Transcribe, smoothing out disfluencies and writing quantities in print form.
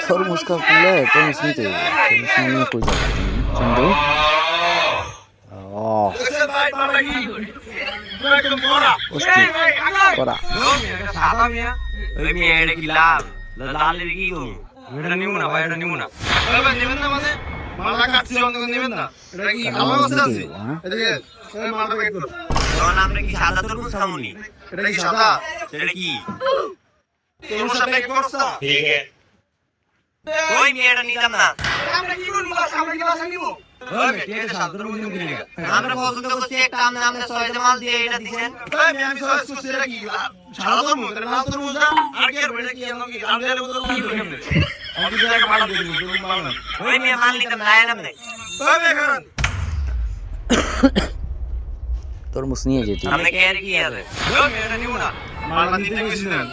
তরমুজ কাটলে তরমুজ নিতে তরমুজ নিয়ে কই যাবে চন্দু করা সাদা মিয়া ওই মিয়া এটা কি লাল লালের কি গো এটা নিমু না ভাই এটা নিমু না ভাই নেবেন না মানে মালা কাটছি অন্য নেবেন না এটা কি ভালো অবস্থা আছে এদিকে এই মালা কাট করো তখন আমরা কি সাদা তরমুজ খামুনি এটা কি সাদা এটা কি তরমুজ সাদা কি করছ ঠিক আছে ওই মিয়া এটা নিতাম না আমরা কি করব আমরা কি বাসা নিব ওই মিয়া এটা সাদা তরমুজ নিব কি আমরা পছন্দ করছি একটা আমনে সয়তে মাল দিয়ে এটা দিবেন ওই মিয়া আমি সয়তে করছি এটা কি সাদা তরমুজ এটা লাল তরমুজ আর কি আর কি এমন কি আমরা এর বদল কি করব আমি তো একটা মাল দিয়ে দিব তুমি মাল না ওই মিয়া মাল নিতাম না এরাম নাই ওই মিয়া খান তরমুজ নিয়ে যেতে আমরা কে আর কি আছে ওই মিয়া এটা নিব না মাল দিতে কইছিলেন